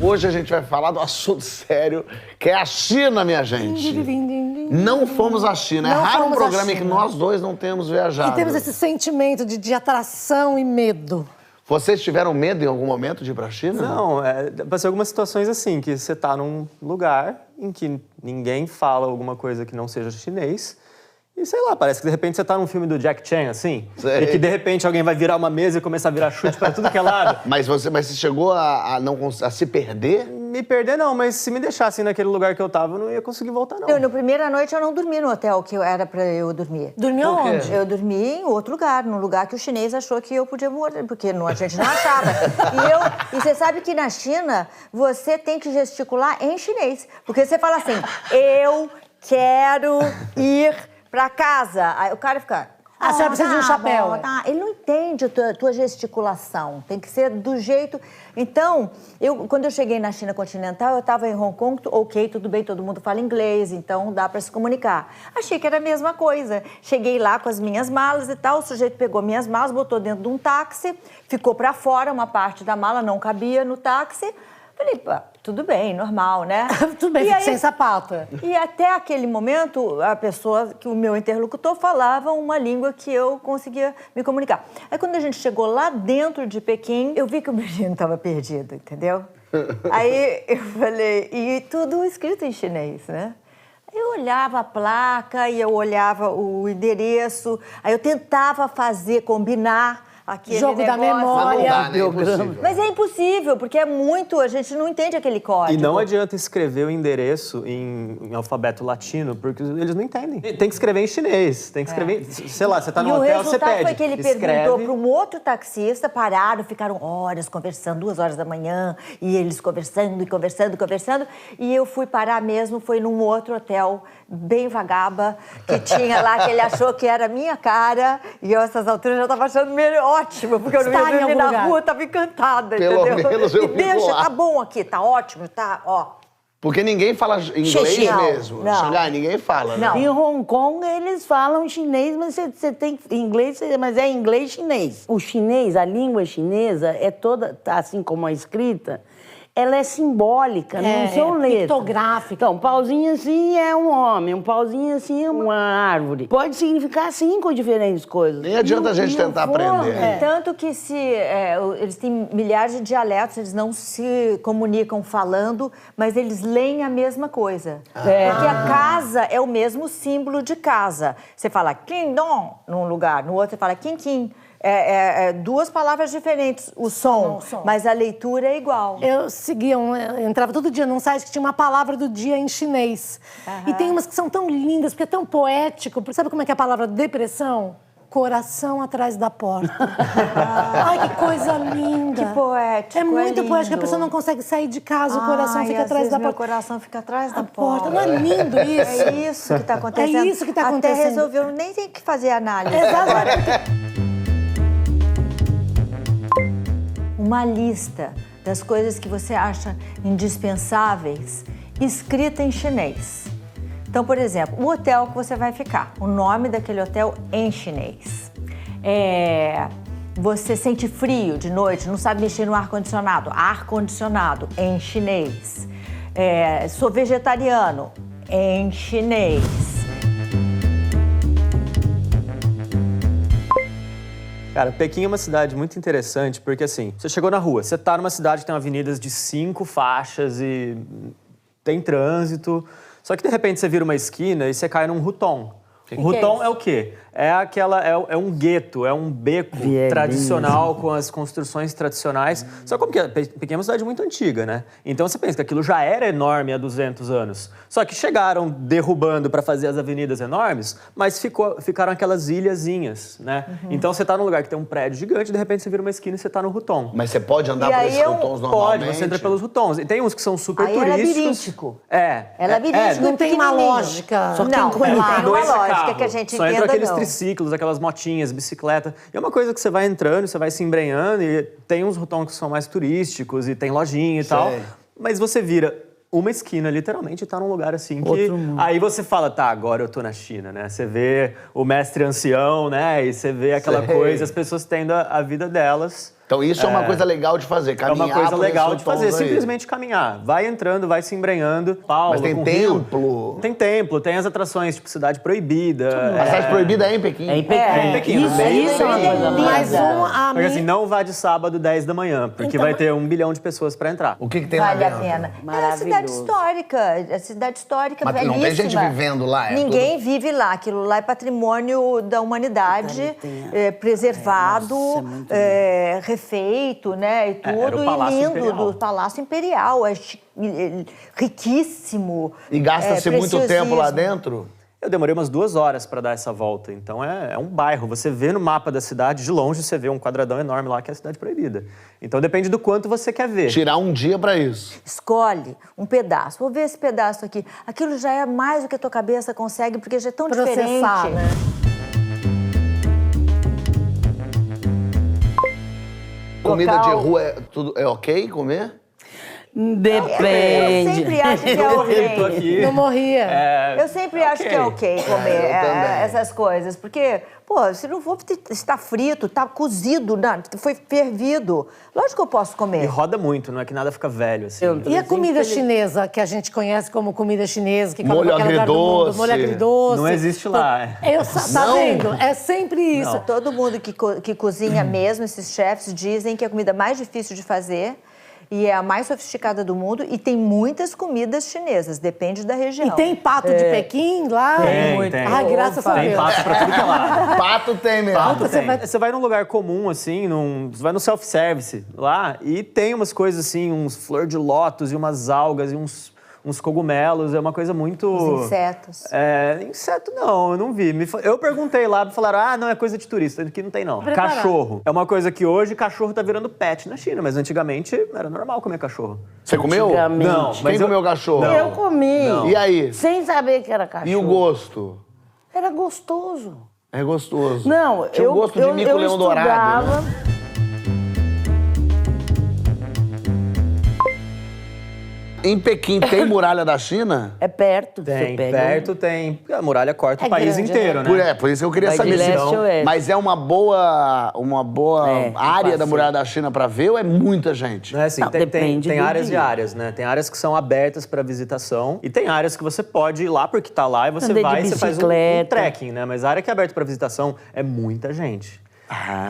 Hoje a gente vai falar do assunto sério, que é a China, minha gente. Não fomos à China. É raro um programa em que nós dois não temos viajado. E temos esse sentimento de atração e medo. Vocês tiveram medo em algum momento de ir pra China? Não, vai ser algumas situações assim, que você tá num lugar em que ninguém fala alguma coisa que não seja chinês. E sei lá, parece que de repente você tá num filme do Jack Chan, assim. Sei. E que de repente alguém vai virar uma mesa e começar a virar chute pra tudo que é lado. Mas você chegou a se perder? Me perder não, mas se me deixassem naquele lugar que eu tava, eu não ia conseguir voltar não. Na primeira noite eu não dormi no hotel que era pra eu dormir. Dormiu onde? Eu dormi em outro lugar, num lugar que o chinês achou que eu podia morrer, porque a gente não achava. E você sabe que na China, você tem que gesticular em chinês. Porque você fala assim, eu quero ir pra casa. Aí o cara fica... A senhora precisa de um chapéu. Bom, tá. Ele não entende a tua gesticulação. Tem que ser do jeito... Então, quando eu cheguei na China continental, eu estava em Hong Kong, ok, tudo bem, todo mundo fala inglês, então dá para se comunicar. Achei que era a mesma coisa. Cheguei lá com as minhas malas e tal, o sujeito pegou minhas malas, botou dentro de um táxi, ficou para fora, uma parte da mala não cabia no táxi. Falei, pô, tudo bem, normal, né? Tudo bem, sem sapato. E até aquele momento, a pessoa, que o meu interlocutor falava uma língua que eu conseguia me comunicar. Aí quando a gente chegou lá dentro de Pequim, eu vi que o menino estava perdido, entendeu? Aí eu falei, e tudo escrito em chinês, né? Eu olhava a placa e eu olhava o endereço, aí eu tentava combinar aquele jogo negócio. da memória. Não dá, né? Impossível. Mas é impossível, porque é muito, a gente não entende aquele código. E não adianta escrever o endereço em alfabeto latino, porque eles não entendem. Tem que escrever em chinês, tem que escrever... Sei lá, você tá no hotel, você pede. E o resultado foi que ele escreve. perguntou para um outro taxista, pararam, ficaram horas conversando, 2 horas da manhã, e eles conversando, e eu fui parar mesmo, foi num outro hotel, bem vagaba, que tinha lá, que ele achou que era a minha cara, e eu, a essas alturas, já estava achando ótimo, porque eu não ia dormir na rua, tava encantada, Pelo entendeu? menos eu e deixa, lá. tá bom aqui, tá ótimo, tá, ó. Porque ninguém fala inglês mesmo. Não. Xangai, ninguém fala, né? Não. Em Hong Kong, eles falam chinês, mas você tem inglês, mas é inglês chinês. O chinês, a língua chinesa, é toda, assim como a escrita, ela é simbólica, não são letras. Pictográfica. Então, um pauzinho assim é um homem, um pauzinho assim é uma árvore. Pode significar 5 diferentes coisas. Nem adianta a gente tentar aprender. Tanto que eles têm milhares de dialetos, eles não se comunicam falando, mas eles leem a mesma coisa. Porque a casa é o mesmo símbolo de casa. Você fala quindom num lugar, no outro você fala quinquim. 2 palavras diferentes, o som, mas a leitura é igual. Eu entrava todo dia num site que tinha uma palavra do dia em chinês. E tem umas que são tão lindas, porque é tão poético. Sabe como é que é a palavra depressão? Coração atrás da porta. Ai, que coisa linda. Que poético, é muito lindo. poético, a pessoa não consegue sair de casa, o coração fica atrás da porta. Meu coração fica atrás da porta. Não é lindo isso? É isso que está acontecendo. É isso que está acontecendo. Até resolveu, nem tem que fazer análise. Exatamente. Uma lista das coisas que você acha indispensáveis, escrita em chinês. Então, por exemplo, o hotel que você vai ficar, o nome daquele hotel em chinês. Você sente frio de noite, não sabe mexer no ar-condicionado em chinês. Sou vegetariano, em chinês. Cara, Pequim é uma cidade muito interessante, porque assim, você chegou na rua, você tá numa cidade que tem avenidas de 5 faixas e tem trânsito, só que de repente você vira uma esquina e você cai num huton. O huton é o quê? é um gueto, é um beco tradicional com as construções tradicionais. Só como que Pequim é uma cidade muito antiga, né? Então você pensa que aquilo já era enorme há 200 anos. Só que chegaram derrubando para fazer as avenidas enormes, mas ficaram aquelas ilhazinhas, né? Então você tá num lugar que tem um prédio gigante, de repente você vira uma esquina e você tá no Ruton. Mas você pode andar por esses rutons normalmente? Pode, você entra pelos rutons. E tem uns que são super turísticos. É labiríntico. É labiríntico. Não tem uma lógica. Só não, tem uma lógica que a gente só entenda, entra aqueles não. triciclos, aquelas motinhas, bicicleta. E é uma coisa que você vai entrando, você vai se embrenhando e tem uns rutons que são mais turísticos e tem lojinha e tal. Mas você vira uma esquina, literalmente, tá num lugar assim que... Aí você fala, tá, agora eu tô na China, né? Você vê o mestre ancião, né? E você vê aquela coisa, as pessoas tendo a vida delas. Então isso é uma coisa legal de fazer, caminhar. É uma coisa legal de fazer, aí. simplesmente caminhar. Vai entrando, vai se embrenhando. Paulo, mas tem com templo? Rio. Tem templo, tem as atrações, tipo Cidade Proibida. A Cidade Proibida é em Pequim? É em Pequim. É em Pequim. Isso é uma coisa Mas Porque assim, não vá de sábado 10 da manhã, porque vai ter 1 bilhão de pessoas pra entrar. O que tem lá Vale a dentro? pena. É a Maravilhoso. cidade histórica. A cidade histórica Mas belíssima. não tem gente vivendo lá? Ninguém vive lá. Aquilo lá é patrimônio da humanidade, preservado, Nossa, é muito refeito, né? E tudo. Era o Palácio e lindo, Imperial. do Palácio Imperial. Riquíssimo. E gasta-se muito tempo lá preciosismo. dentro? Eu demorei umas 2 horas pra dar essa volta. Então é um bairro. Você vê no mapa da cidade, de longe, você vê um quadradão enorme lá que é a Cidade Proibida. Então depende do quanto você quer ver. Tirar um dia pra isso. Escolhe um pedaço. Vou ver esse pedaço aqui. Aquilo já é mais do que a tua cabeça consegue, porque já é tão Processar, diferente. né? Comida Local. de rua é ok comer? Depende. Eu sempre acho que é Tô ok. aqui. Não morria. Eu sempre acho que é ok comer eu também. essas coisas. Porque, pô, se não for está frito, está cozido, foi fervido. Lógico que eu posso E comer. roda muito, não é que nada fica velho, assim. E a comida chinesa, que a gente conhece como comida chinesa, que Molho come em qualquer lugar do mundo, agridoce. molho agridoce. Não existe lá. Tá Não? vendo? É sempre isso. Todo mundo que cozinha mesmo, esses chefs, dizem que é a comida mais difícil de fazer e é a mais sofisticada do mundo. E tem muitas comidas chinesas, depende da região. E tem pato de Pequim lá? Tem. Ai, graças a Tem Deus. pato pra tudo que é lado. Pato tem mesmo. Pato Você tem. vai- Você vai num lugar comum, assim, você vai no self-service lá e tem umas coisas assim, uns flor de lótus e umas algas e uns cogumelos, é uma coisa muito... Os insetos. Inseto não, eu não vi. Eu perguntei lá, falaram, não, é coisa de turista, aqui não tem não. Preparado. Cachorro. É uma coisa que hoje cachorro tá virando pet na China, mas antigamente era normal comer cachorro. Você comeu? Antigamente. Não, Quem mas comeu cachorro? Eu comi. Não. E aí? Sem saber que era cachorro. E o gosto? Era gostoso. É gostoso. Não, Tinha um gosto de mico-leão dourado, né? estudava. Em Pequim tem muralha da China? É perto. Tem, você pega perto tem. A muralha corta É o país grande, inteiro, né? né? Por isso que eu queria Vai de saber. leste a oeste. Mas é uma boa área da passeio. muralha da China pra ver ou é muita gente? Não é assim, Não, tem depende do áreas dia. e áreas, né? Tem áreas que são abertas para visitação e tem áreas que você pode ir lá porque tá lá e você Andei de vai e você faz um bicicleta. trekking, né? Mas a área que é aberta para visitação é muita gente.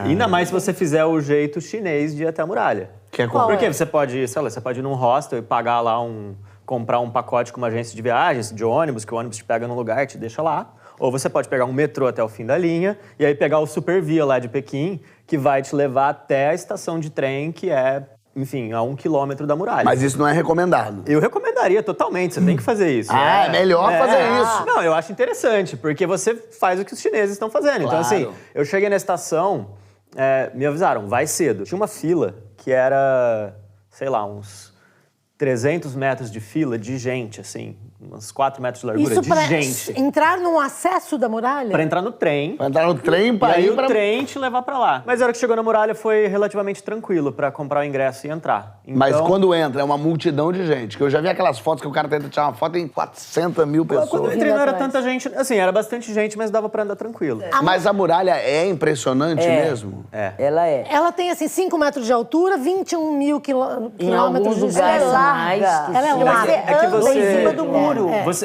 Ainda mais se você fizer o jeito chinês de ir até a muralha. Que é como? Porque você pode, sei lá, você pode ir num hostel e pagar lá comprar um pacote com uma agência de viagens, de ônibus, que o ônibus te pega num lugar e te deixa lá. Ou você pode pegar um metrô até o fim da linha e aí pegar o Supervia lá de Pequim, que vai te levar até a estação de trem, que é, enfim, a 1 quilômetro da muralha. Mas isso não é recomendado. Eu recomendaria totalmente, você tem que fazer isso. Ah, é melhor fazer isso. Não, eu acho interessante, porque você faz o que os chineses estão fazendo. Então, Claro. assim, eu cheguei na estação, me avisaram, vai cedo. Tinha uma fila que era, sei lá, uns 300 metros de fila de gente, assim, uns 4 metros de largura Isso de pra gente. entrar no acesso da muralha? Pra entrar no trem. Pra entrar no trem E pra aí ir o pra... trem te levar pra lá. Mas a hora que chegou na muralha foi relativamente tranquilo pra comprar o ingresso e entrar. Mas Então, quando entra, é uma multidão de gente. Que eu já vi aquelas fotos que o cara tenta tirar uma foto em 400 mil quando eu pessoas. entrei não era atrás. tanta gente, assim, era bastante gente, mas dava pra andar tranquilo. Mas a muralha é impressionante mesmo? Ela é. Ela tem, assim, 5 metros de altura, 21 mil quilômetros Em alguns de lugares extensão. mais. Ela é Você larga. É que anda você- em cima do muro.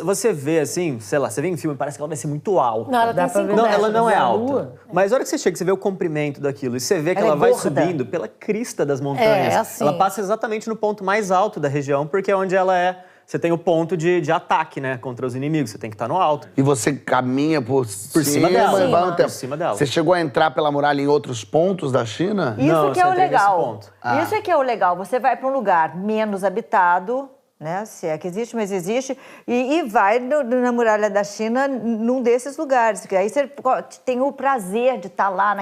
Você vê assim, sei lá, você vê em filme, parece que ela vai ser muito alta. Não, ela Dá tem pra 5 ver. Não, metros. ela não é Na alta. lua? Mas a hora que você chega, você vê o comprimento daquilo e você vê que Ela ela é vai gorda. subindo pela crista das montanhas. É assim. Ela passa exatamente no ponto mais alto da região, porque é onde ela é você tem o ponto de ataque, né? Contra os inimigos, você tem que estar no alto. E você caminha por cima dela. e vai um tempo. Por cima dela. Você chegou a entrar pela muralha em outros pontos da China? Isso Não, que é só o entrei nesse legal. ponto. Isso é que é o legal. Você vai para um lugar menos habitado, né? Se é que existe, mas existe, e vai na muralha da China num desses lugares. Que aí você tem o prazer de estar lá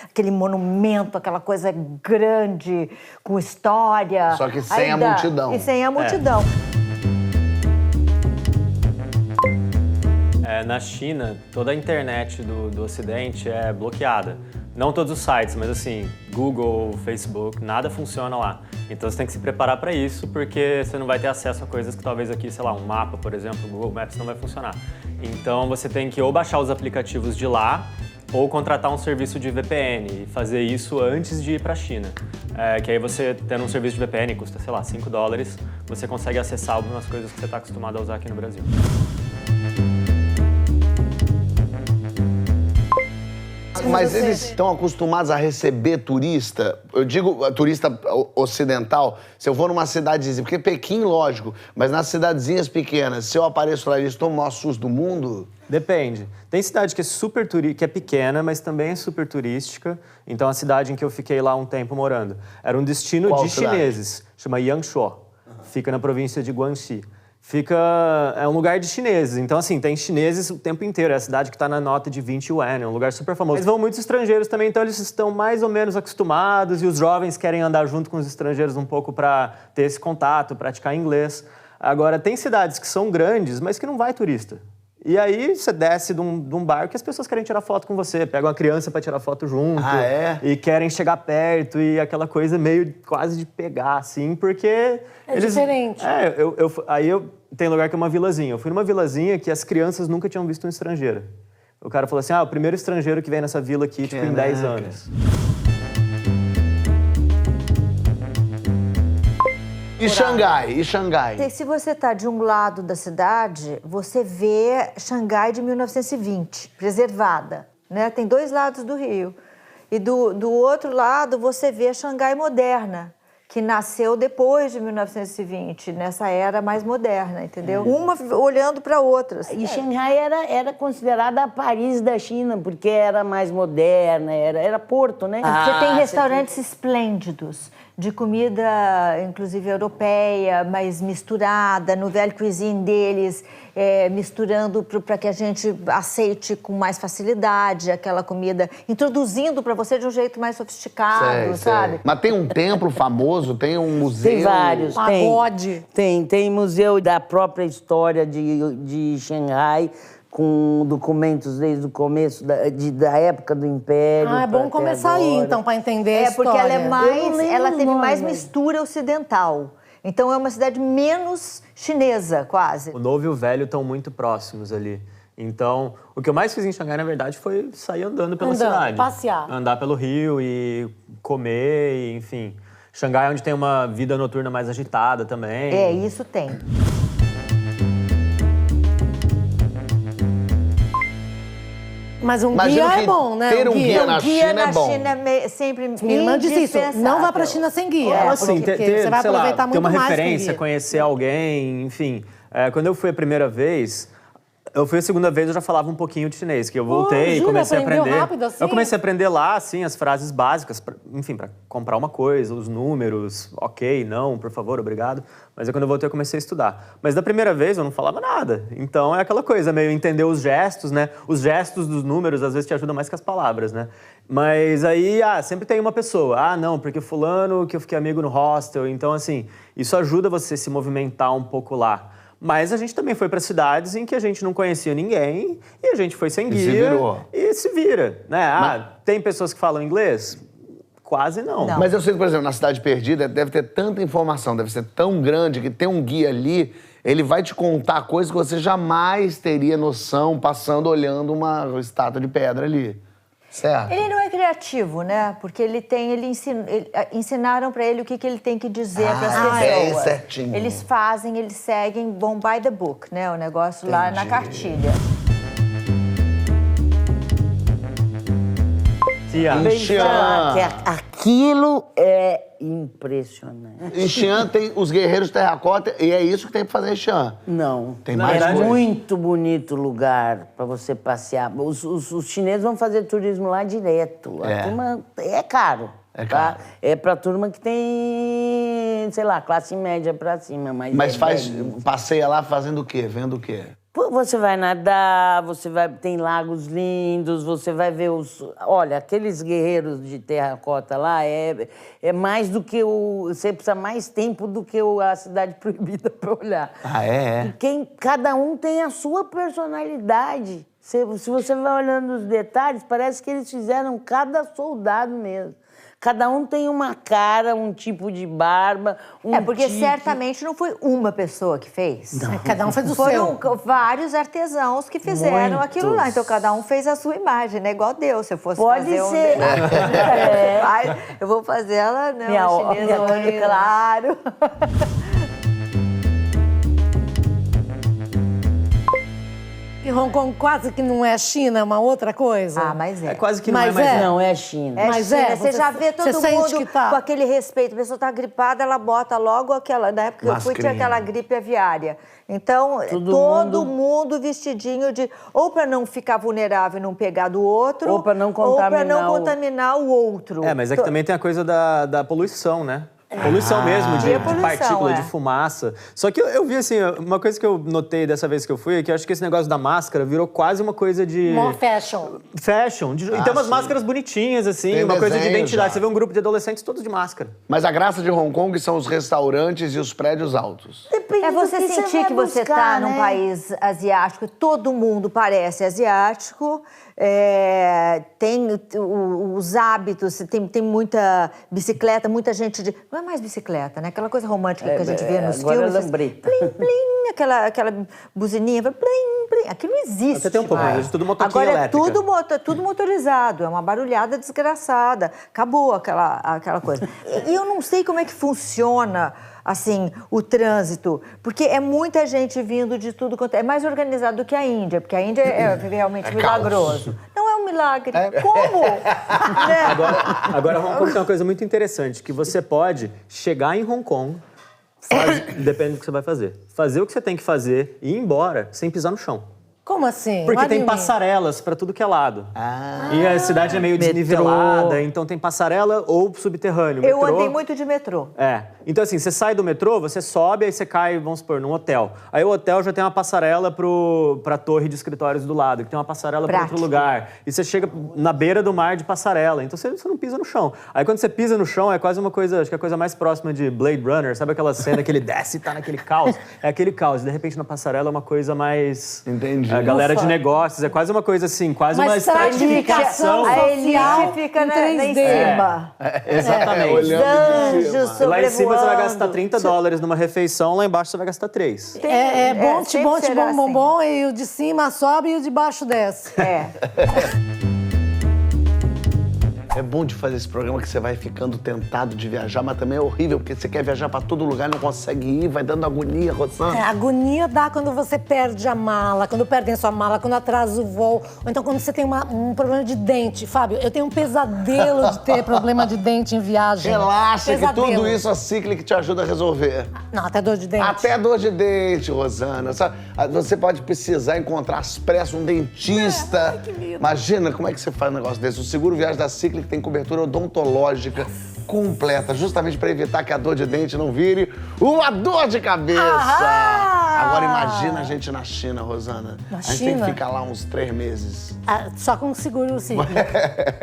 aquele monumento, aquela coisa grande, com história. Só que sem a multidão. E sem a multidão. Na China, toda a internet do Ocidente é bloqueada. Não todos os sites, mas assim, Google, Facebook, nada funciona lá. Então você tem que se preparar para isso, porque você não vai ter acesso a coisas que talvez aqui, sei lá, um mapa, por exemplo, o Google Maps não vai funcionar. Então você tem que ou baixar os aplicativos de lá, ou contratar um serviço de VPN e fazer isso antes de ir para a China. Que aí você, tendo um serviço de VPN, custa, sei lá, $5, você consegue acessar algumas coisas que você está acostumado a usar aqui no Brasil. Mas eles estão acostumados a receber turista? Eu digo turista ocidental, se eu vou numa cidadezinha, porque Pequim, lógico, mas nas cidadezinhas pequenas, se eu apareço lá, eles tomam o maior susto do mundo? Depende. Tem cidade que é que é pequena, mas também é super turística. Então a cidade em que eu fiquei lá um tempo morando era um destino Qual de cidade? chineses, chama Yangshuo. Fica na província de Guangxi. É um lugar de chineses, então assim, tem chineses o tempo inteiro, é a cidade que está na nota de 20 yuan, é um lugar super famoso. Mas vão muitos estrangeiros também, então eles estão mais ou menos acostumados e os jovens querem andar junto com os estrangeiros um pouco para ter esse contato, praticar inglês. Agora, tem cidades que são grandes, mas que não vai turista. E aí você desce de um barco e as pessoas querem tirar foto com você, pegam uma criança para tirar foto junto. Ah, é? E querem chegar perto e aquela coisa meio quase de pegar, assim, porque... diferente. Tem lugar que é uma vilazinha. Eu fui numa vilazinha que as crianças nunca tinham visto um estrangeiro. O cara falou assim, o primeiro estrangeiro que vem nessa vila aqui, tipo, em 10 anos. E Xangai? E Xangai? Se você está de um lado da cidade, você vê Xangai de 1920, preservada, né? Tem dois lados do Rio. E do outro lado, você vê Xangai moderna, que nasceu depois de 1920, nessa era mais moderna, entendeu? Uma olhando para a outra. E Xangai era considerada a Paris da China, porque era mais moderna, era porto, né? Você tem restaurantes esplêndidos, de comida, inclusive europeia, mas misturada, no velho cuisine deles, misturando para que a gente aceite com mais facilidade aquela comida, introduzindo para você de um jeito mais sofisticado, sabe? Mas tem um templo famoso, tem um museu? Tem vários, Pagode. Tem museu da própria história de Xangai, com documentos desde o começo da época do Império. É bom começar aí, então, para entender a história. Porque ela teve mais mistura ocidental. Então é uma cidade menos chinesa, quase. O novo e o velho estão muito próximos ali. Então, o que eu mais fiz em Xangai, na verdade, foi sair andando pela cidade. Passear. Andar pelo Rio e comer, e, enfim. Xangai é onde tem uma vida noturna mais agitada também. Isso tem. Mas guia é bom, né? Ter um guia na China é bom. China é sempre Minha irmã disse isso, não vá pra China sem guia. Assim, porque você vai aproveitar muito ter uma mais referência, conhecer alguém, enfim. Quando eu fui a primeira vez, eu fui a segunda vez, eu já falava um pouquinho de chinês, que eu voltei e comecei a aprender. Rápido, assim? Eu comecei a aprender lá, assim, as frases básicas, pra comprar uma coisa, os números, ok, não, por favor, obrigado. Mas aí quando eu voltei, eu comecei a estudar. Mas da primeira vez, eu não falava nada. Então é aquela coisa, meio entender os gestos, né? Os gestos dos números, às vezes, te ajudam mais que as palavras, né? Mas aí, sempre tem uma pessoa. Não, porque fulano que eu fiquei amigo no hostel. Então, assim, isso ajuda você a se movimentar um pouco lá. Mas a gente também foi para cidades em que a gente não conhecia ninguém e a gente foi sem guia e se vira, né? Tem pessoas que falam inglês? Quase não. Mas eu sei que, por exemplo, na Cidade Perdida deve ter tanta informação, deve ser tão grande que tem um guia ali, ele vai te contar coisas que você jamais teria noção passando olhando uma estátua de pedra ali. Certo. Ele não é criativo, né? Porque ensinaram para ele o que ele tem que dizer para as pessoas. É certinho. Eles seguem, vão by the book, né? O negócio lá na cartilha. Que aquilo é impressionante. Em Xi'an tem os guerreiros terracota e é isso que tem pra fazer em Xi'an. Não. Tem Na mais verdade, coisa. Muito bonito lugar para você passear. Os chineses vão fazer turismo lá direto. A turma é caro. É caro. Tá? É pra turma que tem, sei lá, classe média pra cima. Mas passeia lá fazendo o quê? Vendo o quê? Pô, você vai nadar, tem lagos lindos, você vai ver os... Olha, aqueles guerreiros de terracota lá é mais do que você precisa mais tempo do que a Cidade Proibida para olhar. Ah, é? E cada um tem a sua personalidade. Se você vai olhando os detalhes, parece que eles fizeram cada soldado mesmo. Cada um tem uma cara, um tipo de barba, porque certamente não foi uma pessoa que fez. Não. Cada um fez o Foram seu. vários artesãos que fizeram Muitos. aquilo lá. Então, cada um fez a sua imagem, né? Igual Deus, se eu fosse Pode fazer ser. eu vou fazer ela, né? Minha Uma chinesa, olho olho claro. E Hong Kong quase que não é China, é uma outra coisa. Ah, mas é. É quase que não Mas é mais. Não, é China. Mas China, você você já vê todo você sente mundo que tá. com aquele respeito. A pessoa tá gripada, ela bota logo aquela... Na época que eu fui, tinha Mascarinha. aquela gripe aviária. Então, Todo todo mundo vestidinho de... Ou para não ficar vulnerável e não pegar do outro... Ou pra não Ou para não contaminar o- contaminar o outro. É, mas é que também tem a coisa da poluição, né? Poluição mesmo, de poluição, partícula, é. de fumaça. Só que eu vi, assim, uma coisa que eu notei dessa vez que eu fui é que eu acho que esse negócio da máscara virou quase uma coisa de... More fashion. Fashion. E tem umas sim. máscaras bonitinhas, assim, Tem uma coisa de desenho identidade. já. Você vê um grupo de adolescentes todos de máscara. Mas a graça de Hong Kong são os restaurantes e os prédios altos. Depende É do você sentir que você buscar, está num né? país asiático, todo mundo parece asiático, tem os hábitos, tem muita bicicleta, muita gente de... Não é mais bicicleta, né? Aquela coisa romântica que a gente vê nos agora é filmes. lambreta. Plim, plim, aquela buzininha, plim, plim. Aquilo não existe. Até tem um pouco, mas é tudo motoquinha Agora elétrica. é tudo motorizado, é uma barulhada desgraçada. Acabou aquela coisa. E eu não sei como é que funciona, assim, o trânsito, porque é muita gente vindo de tudo quanto... É mais organizado do que a Índia, porque a Índia é realmente milagroso. Não é um milagre. Como? Né? Agora, Hong Kong tem uma coisa muito interessante, que você pode chegar em Hong Kong, depende do que você vai fazer o que você tem que fazer e ir embora sem pisar no chão. Como assim? Porque What do tem you mean? passarelas pra tudo que é lado. E a cidade é meio desnivelada, então tem passarela ou subterrâneo. Eu metrô. andei muito de metrô. É. Então, assim, você sai do metrô, você sobe, aí você cai, vamos supor, num hotel. Aí o hotel já tem uma passarela pra torre de escritórios do lado, que tem uma passarela pra outro Prático. lugar. E você chega na beira do mar de passarela, então você não pisa no chão. Aí quando você pisa no chão, é quase uma coisa, acho que é a coisa mais próxima de Blade Runner, sabe aquela cena que ele desce e tá naquele caos? É aquele caos. De repente, na passarela é uma coisa mais... Entendi. A galera Ufa. de negócios, é quase uma coisa assim, quase Uma uma estratificação. estratificação A social elite fica em lá em 3D. cima. Exatamente. olhando de cima. Anjos E lá em cima você vai sobrevoando. gastar $30 numa refeição, lá embaixo você vai gastar 3. É bom, sempre bom, será bom, bom, assim. bom, e o de cima sobe e o de baixo desce. É. É bom de fazer esse programa que você vai ficando tentado de viajar, mas também é horrível, porque você quer viajar pra todo lugar, não consegue ir, vai dando agonia, Rosana. É, agonia dá quando você perde a mala, quando perdem sua mala, quando atrasa o voo, ou então quando você tem um problema de dente. Fábio, eu tenho um pesadelo de ter problema de dente em viagem. Relaxa que Pesadelo. tudo isso a Cyclic te ajuda a resolver. Não, até dor de dente. Até dor de dente, Rosana. Você pode precisar encontrar às pressas um dentista. Imagina como é que você faz um negócio desse. O seguro viagem da Cyclic tem cobertura odontológica completa, justamente para evitar que a dor de dente não vire uma dor de cabeça. Agora imagina a gente na China, Rosana. Na a gente tem que China? ficar lá uns 3 meses. Ah, só com seguro, sim.